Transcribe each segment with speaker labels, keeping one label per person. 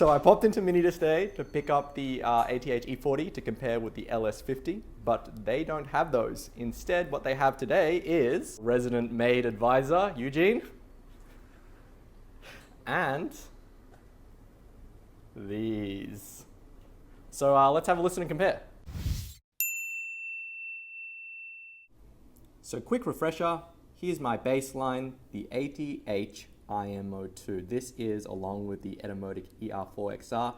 Speaker 1: So I popped into Mini today to pick up the ATH-E40 to compare with the LS50, but they don't have those. Instead, what they have today is resident maid advisor, Eugene, and these. So let's have a listen and compare. So quick refresher, here's my baseline, the ATH-IMO2. This is, along with the Etymotic ER4XR,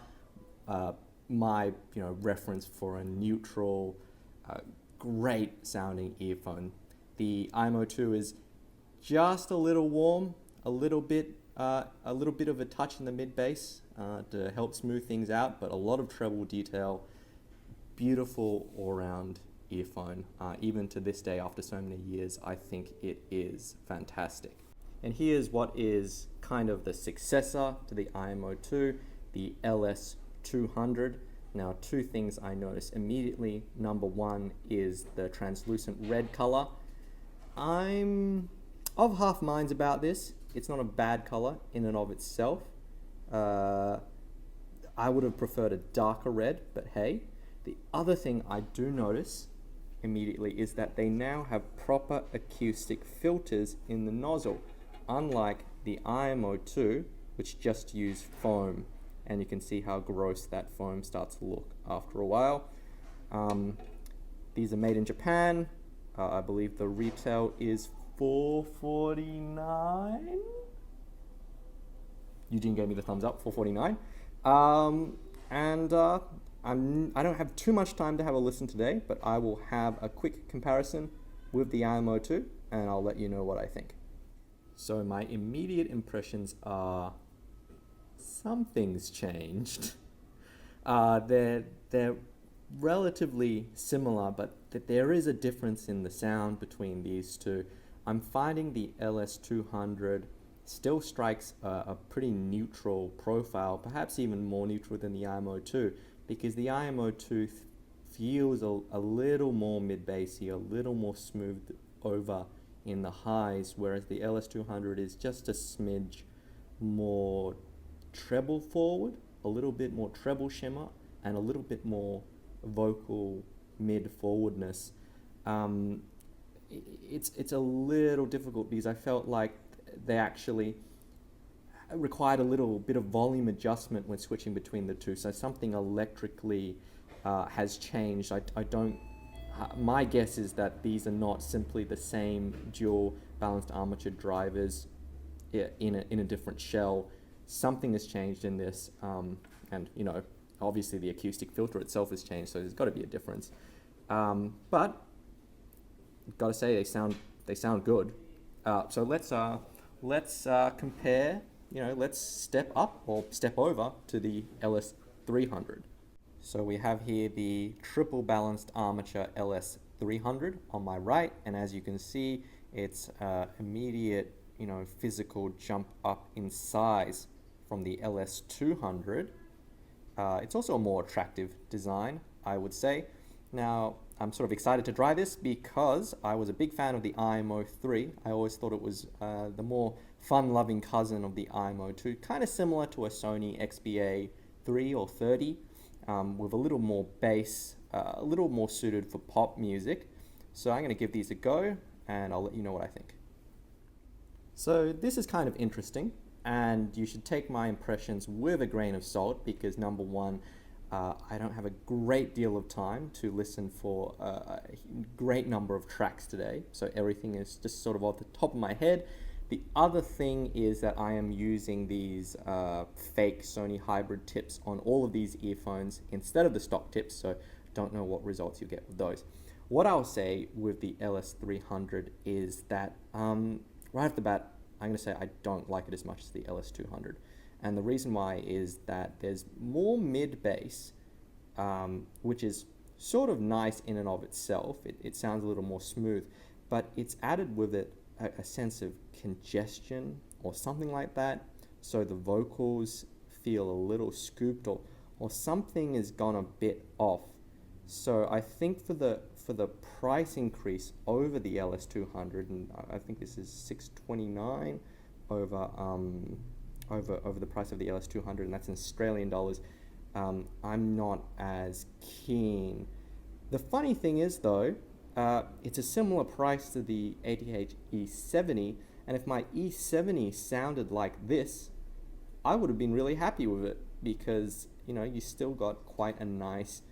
Speaker 1: my reference for a neutral, great sounding earphone. The IMO2 is just a little warm, a little bit of a touch in the mid bass to help smooth things out, but a lot of treble detail. Beautiful all-round earphone. Even to this day, after so many years, I think it is fantastic. And here's what is kind of the successor to the IMO2, the LS200. Now, two things I notice immediately. Number one is the translucent red color. I'm of half minds about this. It's not a bad color in and of itself. I would have preferred a darker red, but hey. The other thing I do notice immediately is that they now have proper acoustic filters in the nozzle, unlike the IMO2, which just used foam. And you can see how gross that foam starts to look after a while. These are made in Japan. I believe the retail is $449. Eugene gave me the thumbs up, $449. I don't have too much time to have a listen today, but I will have a quick comparison with the IMO2 and I'll let you know what I think. So my immediate impressions are something's changed. They're relatively similar, but there is a difference in the sound between these two. I'm finding the LS200 still strikes a pretty neutral profile, perhaps even more neutral than the IMO2, because the IMO2 feels a little more mid-bassy, a little more smoothed over in the highs, whereas the LS200 is just a smidge more treble forward, a little bit more treble shimmer, and a little bit more vocal mid-forwardness. It's a little difficult because I felt like they actually required a little bit of volume adjustment when switching between the two. So something electrically has changed. My guess is that these are not simply the same dual balanced armature drivers in a different shell. Something has changed in this, and obviously the acoustic filter itself has changed, so there's got to be a difference. But got to say they sound good. So let's compare. Let's step up or step over to the LS300. So we have here the triple balanced armature LS300 on my right, and as you can see, it's immediate, physical jump up in size from the LS200. It's also a more attractive design, I would say. Now, I'm sort of excited to try this because I was a big fan of the IMO3. I always thought it was the more fun-loving cousin of the IMO2, kind of similar to a Sony XBA3 or 30, with a little more bass, a little more suited for pop music. So I'm going to give these a go, and I'll let you know what I think. So this is kind of interesting, and you should take my impressions with a grain of salt because, number one, I don't have a great deal of time to listen for a great number of tracks today, so everything is just sort of off the top of my head. The other thing is that I am using these fake Sony hybrid tips on all of these earphones instead of the stock tips, so don't know what results you get with those. What I'll say with the LS300 is that right off the bat, I'm going to say I don't like it as much as the LS200. And the reason why is that there's more mid-bass, which is sort of nice in and of itself. It sounds a little more smooth, but it's added with it a sense of congestion or something like that. So the vocals feel a little scooped or something has gone a bit off. So I think for the price increase over the LS200, and I think this is $629 over over the price of the LS200, and that's in Australian dollars, I'm not as keen. The funny thing is, though, it's a similar price to the ATH E70, and if my E70 sounded like this, I would have been really happy with it, because you still got quite a nice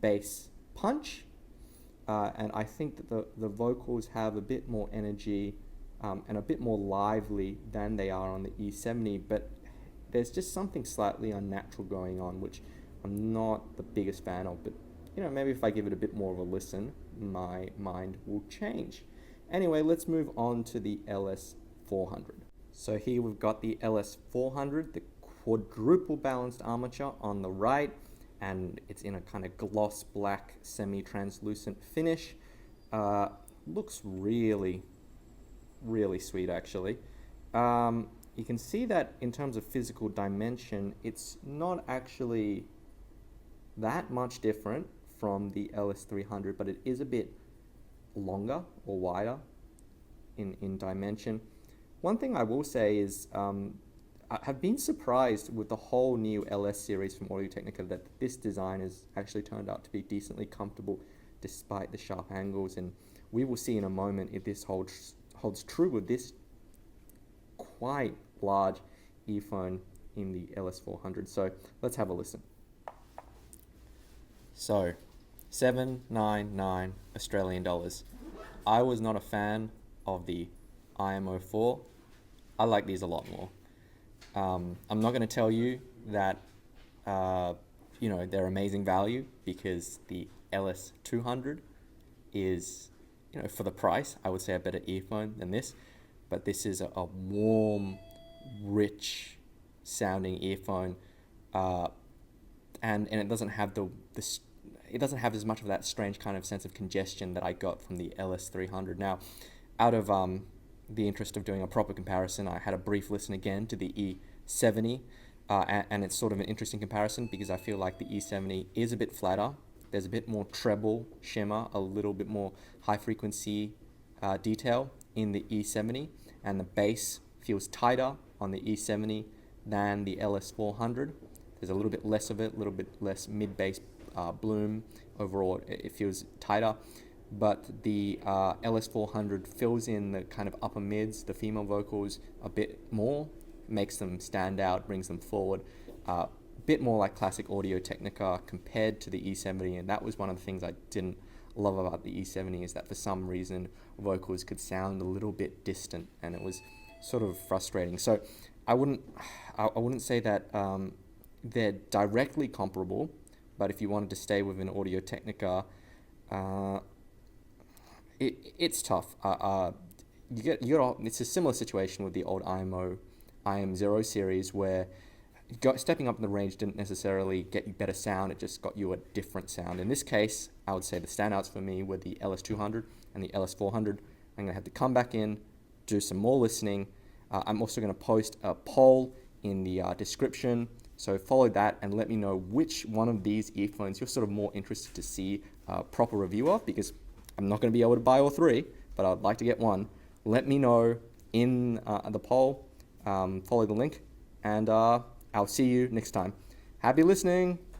Speaker 1: bass punch, and I think that the vocals have a bit more energy and a bit more lively than they are on the E70, but there's just something slightly unnatural going on, which I'm not the biggest fan of, but maybe if I give it a bit more of a listen, my mind will change. Anyway, let's move on to the LS400. So here we've got the LS400, the quadruple balanced armature on the right, and it's in a kind of gloss black semi-translucent finish. Looks really, really sweet, actually. You can see that in terms of physical dimension, it's not actually that much different from the LS300, but it is a bit longer or wider in dimension. One thing I will say is I have been surprised with the whole new LS series from Audio-Technica that this design has actually turned out to be decently comfortable despite the sharp angles, and we will see in a moment if this holds true with this quite large earphone in the LS400. So let's have a listen. So 799 Australian dollars. I was not a fan of the IMO4. I like these a lot more. I'm not going to tell you that they're amazing value, because the LS200 is, for the price, I would say a better earphone than this. But this is a warm, rich sounding earphone, and it doesn't have it doesn't have as much of that strange kind of sense of congestion that I got from the LS300. Now, out of the interest of doing a proper comparison, I had a brief listen again to the E70, and it's sort of an interesting comparison because I feel like the E70 is a bit flatter. There's a bit more treble shimmer, a little bit more high frequency detail in the E70, and the bass feels tighter on the E70 than the LS400. There's a little bit less of it, a little bit less mid-bass bloom. Overall, it feels tighter. But the LS400 fills in the kind of upper mids, the female vocals, a bit more, makes them stand out, brings them forward. A bit more like classic Audio-Technica compared to the E70, and that was one of the things I didn't love about the E70, is that for some reason vocals could sound a little bit distant, and it was sort of frustrating. So I wouldn't say that they're directly comparable, but if you wanted to stay within Audio-Technica, it's tough. It's a similar situation with the old IM0 series, where stepping up in the range didn't necessarily get you better sound, it just got you a different sound. In this case, I would say the standouts for me were the LS200 and the LS400. I'm going to have to come back in, do some more listening. I'm also going to post a poll in the description, so follow that and let me know which one of these earphones you're sort of more interested to see a proper review of, because I'm not going to be able to buy all three, but I'd like to get one. Let me know in the poll, follow the link, and I'll see you next time. Happy listening!